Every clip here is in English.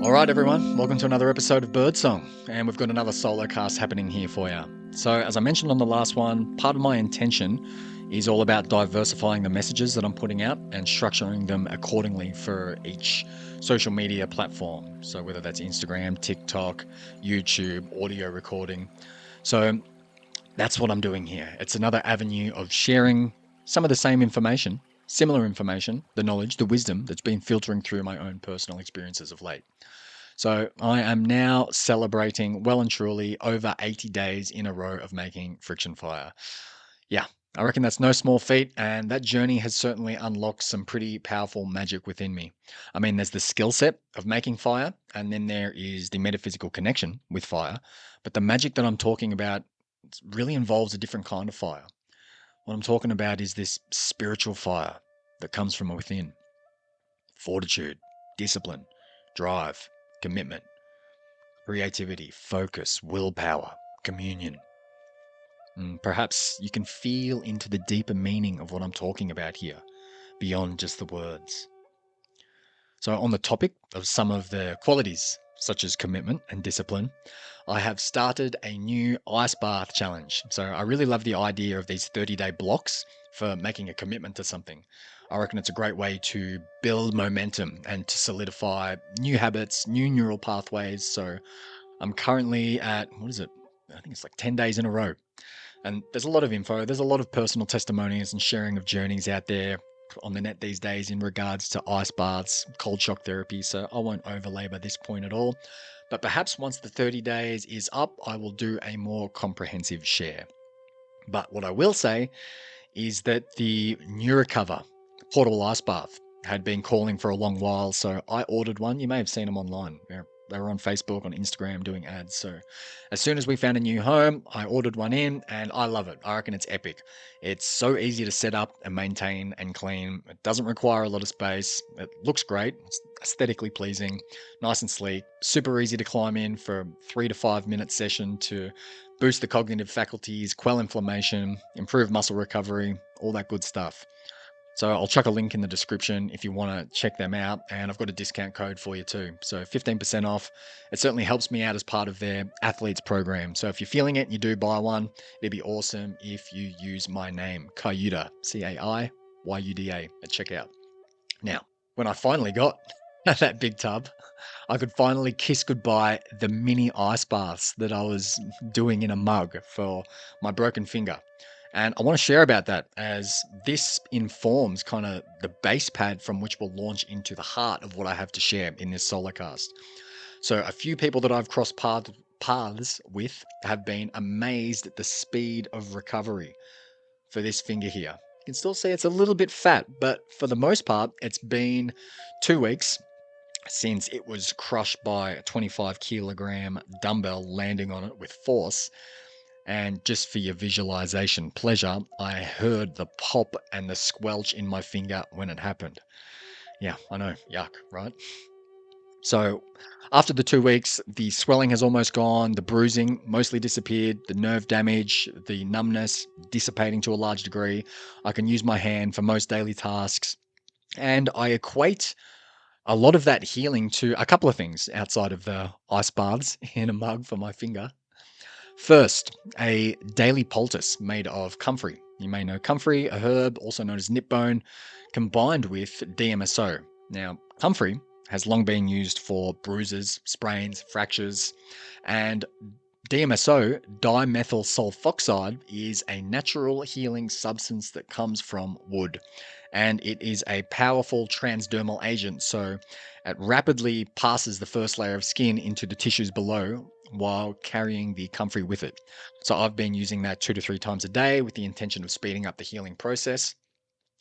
All right, everyone, welcome to another episode of Birdsong, and we've got another Solocast happening here for you. So, as I mentioned on the last one, part of my intention is all about diversifying the messages that I'm putting out and structuring them accordingly for each social media platform. So, whether that's Instagram, TikTok, YouTube, audio recording. So, that's what I'm doing here. It's another avenue of sharing some of the same information, similar information, the knowledge, the wisdom that's been filtering through my own personal experiences of late. So I am now celebrating well and truly over 80 days in a row of making friction fire. Yeah, I reckon that's no small feat, and that journey has certainly unlocked some pretty powerful magic within me. I mean, there's the skill set of making fire, and then there is the metaphysical connection with fire. But the magic that I'm talking about really involves a different kind of fire. What I'm talking about is this spiritual fire that comes from within: fortitude, discipline, drive, commitment, creativity, focus, willpower, communion. Perhaps you can feel into the deeper meaning of what I'm talking about here, beyond just the words. So, on the topic of some of the qualities, such as commitment and discipline, I have started a new ice bath challenge. So, I really love the idea of these 30-day blocks for making a commitment to something. I reckon it's a great way to build momentum and to solidify new habits, new neural pathways. So, I'm currently at, what is it? I think it's like 10 days in a row. And there's a lot of info. There's a lot of personal testimonies and sharing of journeys out there on the net these days in regards to ice baths, cold shock therapy. So I won't overlabor this point at all. But perhaps once the 30 days is up, I will do a more comprehensive share. But what I will say is that the Neurocover portable ice bath had been calling for a long while, so I ordered one. You may have seen them online. They were on Facebook, on Instagram, doing ads. So as soon as we found a new home, I ordered one in, and I love it. I reckon it's epic. It's so easy to set up and maintain and clean. It doesn't require a lot of space. It looks great. It's aesthetically pleasing, nice and sleek, super easy to climb in for a 3 to 5 minute session to boost the cognitive faculties, quell inflammation, improve muscle recovery, all that good stuff. So I'll chuck a link in the description if you want to check them out. And I've got a discount code for you too. So 15% off. It certainly helps me out as part of their athletes program. So if you're feeling it and you do buy one, it'd be awesome if you use my name, Cayuda, Caiyuda, at checkout. Now, when I finally got that big tub, I could finally kiss goodbye the mini ice baths that I was doing in a mug for my broken finger. And I want to share about that as this informs kind of the base pad from which we'll launch into the heart of what I have to share in this Solocast. So, a few people that I've crossed paths with have been amazed at the speed of recovery for this finger here. You can still see it's a little bit fat, but for the most part, it's been 2 weeks since it was crushed by a 25 kilogram dumbbell landing on it with force. And just for your visualization pleasure, I heard the pop and the squelch in my finger when it happened. Yeah, I know, yuck, right? So, after the 2 weeks, the swelling has almost gone, the bruising mostly disappeared, the nerve damage, the numbness dissipating to a large degree. I can use my hand for most daily tasks. And I equate a lot of that healing to a couple of things outside of the ice baths in a mug for my finger. First, a daily poultice made of comfrey. You may know comfrey, a herb also known as nipbone, combined with DMSO. Now, comfrey has long been used for bruises, sprains, fractures, and DMSO, dimethyl sulfoxide, is a natural healing substance that comes from wood, and it is a powerful transdermal agent. So it rapidly passes the first layer of skin into the tissues below while carrying the comfrey with it. So I've been using that 2 to 3 times a day with the intention of speeding up the healing process.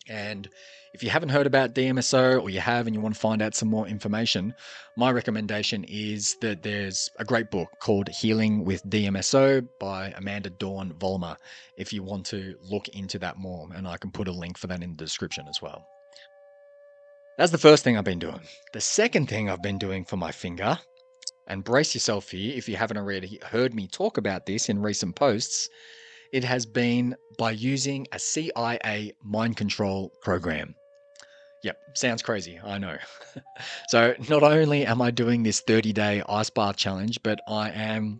And if you haven't heard about DMSO, or you have and you want to find out some more information, my recommendation is that there's a great book called Healing with DMSO by Amanda Dawn Vollmer, if you want to look into that more. And I can put a link for that in the description as well. That's the first thing I've been doing. The second thing I've been doing for my finger, and brace yourself here if you haven't already heard me talk about this in recent posts, it has been by using a CIA mind control program. Yep, sounds crazy, I know. So, not only am I doing this 30-day ice bath challenge, but I am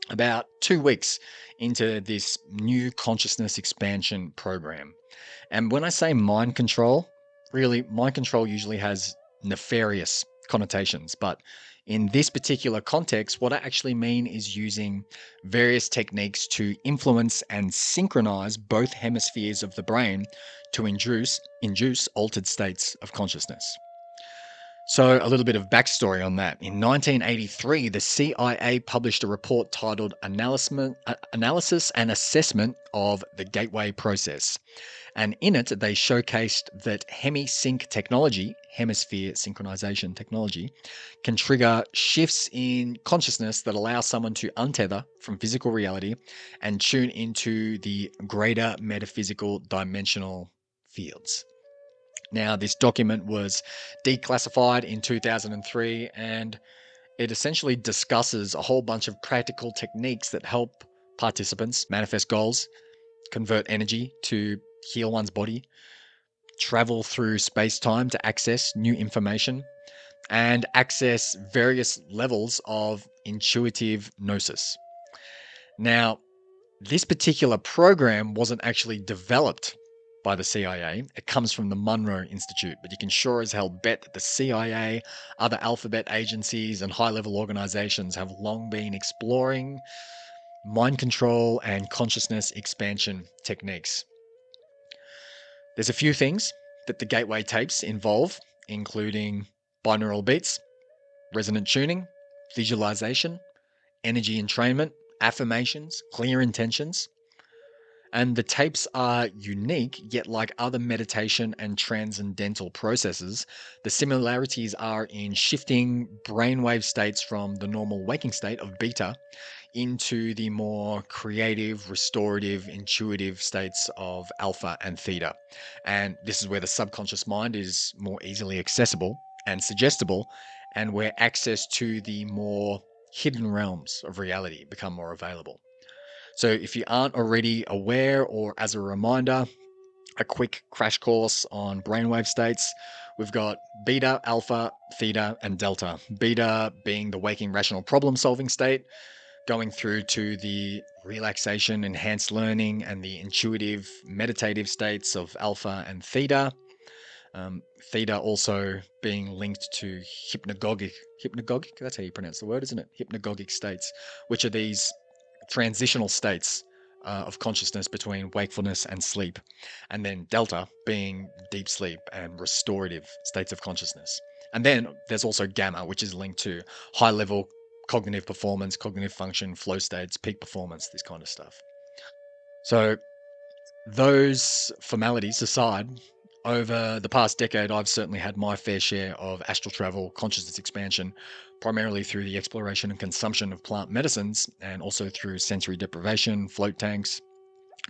about 2 weeks into this new consciousness expansion program. And when I say mind control, really, mind control usually has nefarious connotations. But in this particular context, what I actually mean is using various techniques to influence and synchronize both hemispheres of the brain to induce altered states of consciousness. So, a little bit of backstory on that. In 1983, the CIA published a report titled Analysis and Assessment of the Gateway Process. And in it, they showcased that hemisync technology, hemisphere synchronization technology, can trigger shifts in consciousness that allow someone to untether from physical reality and tune into the greater metaphysical dimensional fields. Now, this document was declassified in 2003, and it essentially discusses a whole bunch of practical techniques that help participants manifest goals, convert energy to heal one's body, travel through space time to access new information, and access various levels of intuitive gnosis. Now, this particular program wasn't actually developed by the CIA. It comes from the Monroe Institute, but you can sure as hell bet that the CIA, other alphabet agencies, and high level organizations have long been exploring mind control and consciousness expansion techniques. There's a few things that the gateway tapes involve, including binaural beats, resonant tuning, visualization, energy entrainment, affirmations, clear intentions. And the tapes are unique, yet, like other meditation and transcendental processes, the similarities are in shifting brainwave states from the normal waking state of beta into the more creative, restorative, intuitive states of alpha and theta. And this is where the subconscious mind is more easily accessible and suggestible, and where access to the more hidden realms of reality become more available. So, if you aren't already aware, or as a reminder, a quick crash course on brainwave states. We've got beta, alpha, theta, and delta. Beta being the waking rational problem solving state, going through to the relaxation, enhanced learning, and the intuitive meditative states of alpha and theta. Theta also being linked to hypnagogic, that's how you pronounce the word, isn't it? Hypnagogic states, which are these transitional states of consciousness between wakefulness and sleep. And then delta being deep sleep and restorative states of consciousness. And then there's also gamma, which is linked to high level cognitive performance, cognitive function, flow states, peak performance, this kind of stuff. So, those formalities aside, over the past decade, I've certainly had my fair share of astral travel, consciousness expansion, primarily through the exploration and consumption of plant medicines, and also through sensory deprivation, float tanks.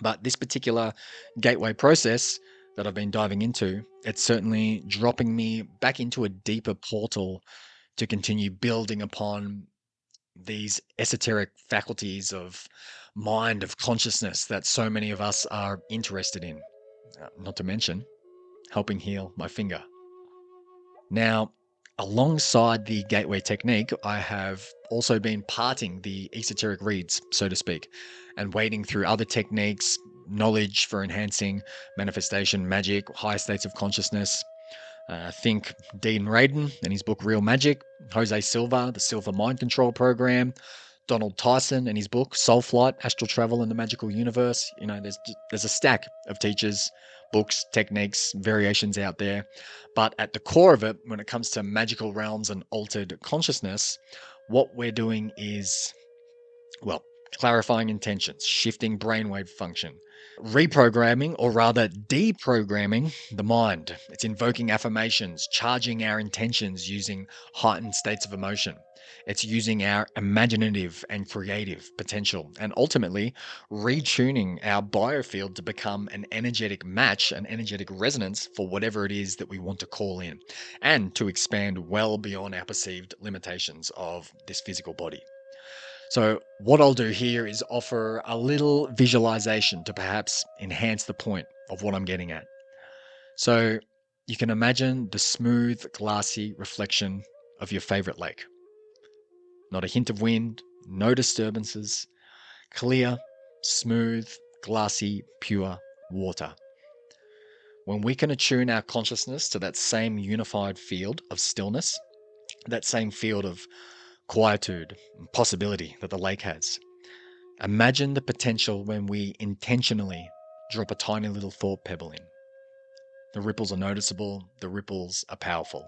But this particular gateway process that I've been diving into, it's certainly dropping me back into a deeper portal to continue building upon these esoteric faculties of mind, of consciousness that so many of us are interested in. Not to mention helping heal my finger. Now, alongside the gateway technique, I have also been parting the esoteric reads, so to speak, and wading through other techniques, knowledge for enhancing manifestation, magic, higher states of consciousness. Think Dean Radin and his book Real Magic, Jose Silva, the Silver Mind Control Program, Donald Tyson and his book Soul Flight, Astral Travel in the Magical Universe. You know, there's a stack of teachers, books, techniques, variations out there. But at the core of it, when it comes to magical realms and altered consciousness, what we're doing is, well, clarifying intentions, shifting brainwave function, reprogramming, or rather deprogramming the mind. It's invoking affirmations, charging our intentions using heightened states of emotion. It's using our imaginative and creative potential, and ultimately retuning our biofield to become an energetic match, an energetic resonance for whatever it is that we want to call in, and to expand well beyond our perceived limitations of this physical body. So, what I'll do here is offer a little visualization to perhaps enhance the point of what I'm getting at. So, you can imagine the smooth, glassy reflection of your favorite lake. Not a hint of wind, no disturbances, clear, smooth, glassy, pure water. When we can attune our consciousness to that same unified field of stillness, that same field of quietude and possibility that the lake has, imagine the potential when we intentionally drop a tiny little thought pebble in. The ripples are noticeable, the ripples are powerful.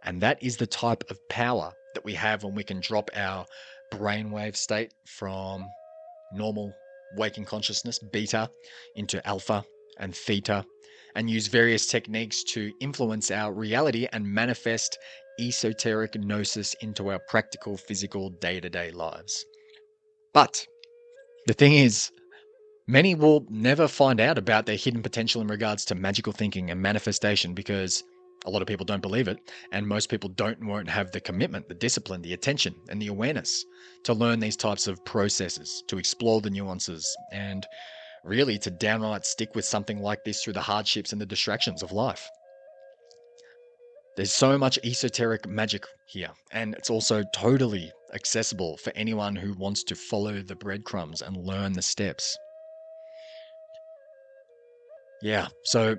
And that is the type of power that we have when we can drop our brainwave state from normal waking consciousness, beta, into alpha and theta, and use various techniques to influence our reality and manifest esoteric gnosis into our practical, physical, day-to-day lives. But the thing is, many will never find out about their hidden potential in regards to magical thinking and manifestation because a lot of people don't believe it, and most people won't have the commitment, the discipline, the attention, and the awareness to learn these types of processes, to explore the nuances, and really to downright stick with something like this through the hardships and the distractions of life. There's so much esoteric magic here, and it's also totally accessible for anyone who wants to follow the breadcrumbs and learn the steps. Yeah, so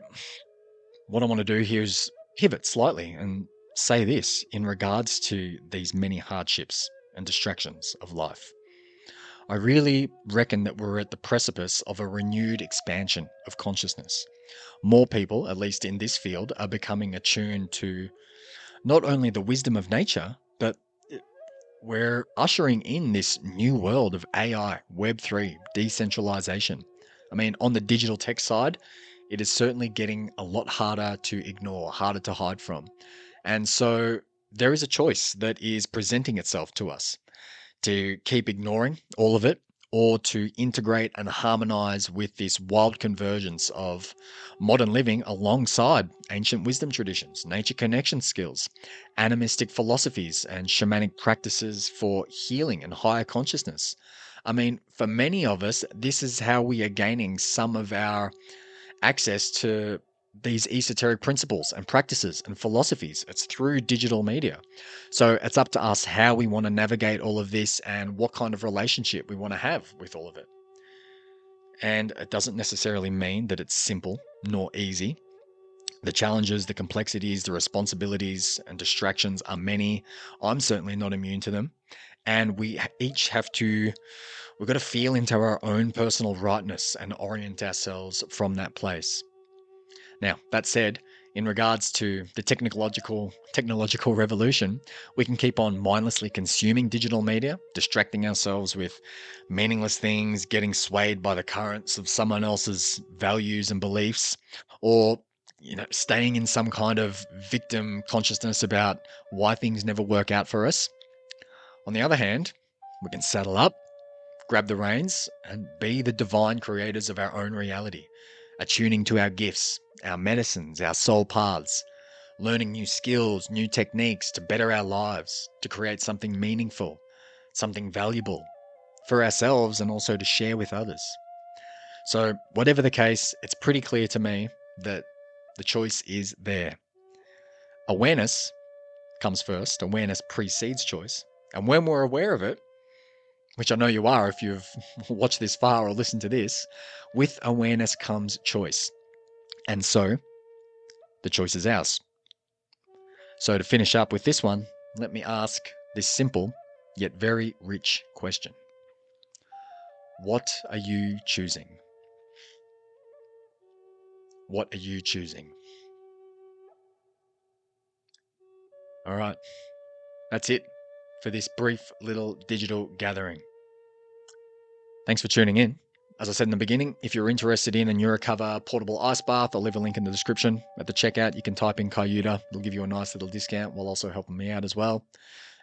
what I want to do here is pivot slightly and say this in regards to these many hardships and distractions of life. I really reckon that we're at the precipice of a renewed expansion of consciousness. More people, at least in this field, are becoming attuned to not only the wisdom of nature, but we're ushering in this new world of AI, Web3, decentralization. I mean, on the digital tech side, it is certainly getting a lot harder to ignore, harder to hide from. And so there is a choice that is presenting itself to us to keep ignoring all of it or to integrate and harmonize with this wild convergence of modern living alongside ancient wisdom traditions, nature connection skills, animistic philosophies, and shamanic practices for healing and higher consciousness. I mean, for many of us, this is how we are gaining some of our access to these esoteric principles and practices and philosophies. It's through digital media. So it's up to us how we want to navigate all of this and what kind of relationship we want to have with all of it. And it doesn't necessarily mean that it's simple nor easy. The challenges, the complexities, the responsibilities, and distractions are many. I'm certainly not immune to them. And we each we've got to feel into our own personal rightness and orient ourselves from that place. Now, that said, in regards to the technological revolution, we can keep on mindlessly consuming digital media, distracting ourselves with meaningless things, getting swayed by the currents of someone else's values and beliefs, or staying in some kind of victim consciousness about why things never work out for us. On the other hand, we can saddle up, grab the reins, and be the divine creators of our own reality, attuning to our gifts, our medicines, our soul paths, learning new skills, new techniques to better our lives, to create something meaningful, something valuable for ourselves and also to share with others. So, whatever the case, it's pretty clear to me that the choice is there. Awareness comes first, awareness precedes choice. And when we're aware of it, which I know you are if you've watched this far or listened to this, with awareness comes choice. And so the choice is ours. So to finish up with this one, let me ask this simple yet very rich question. What are you choosing? What are you choosing? All right, that's it for this brief little digital gathering. Thanks for tuning in. As I said in the beginning, if you're interested in a Neurocover portable ice bath, I'll leave a link in the description. At the checkout, you can type in Cayuta. It'll give you a nice little discount while also helping me out as well.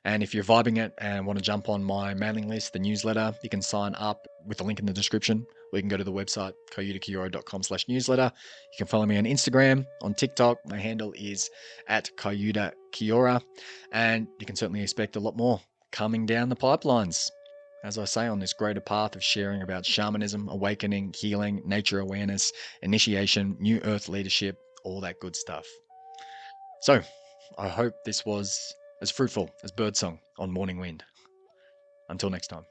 And if you're vibing it and want to jump on my mailing list, the newsletter, you can sign up with the link in the description. Or you can go to the website, cayutakiora.com/newsletter. You can follow me on Instagram, on TikTok. My handle is @cayutakiora. And you can certainly expect a lot more coming down the pipelines. As I say, on this greater path of sharing about shamanism, awakening, healing, nature awareness, initiation, new earth leadership, all that good stuff. So, I hope this was as fruitful as birdsong on Morning Wind. Until next time.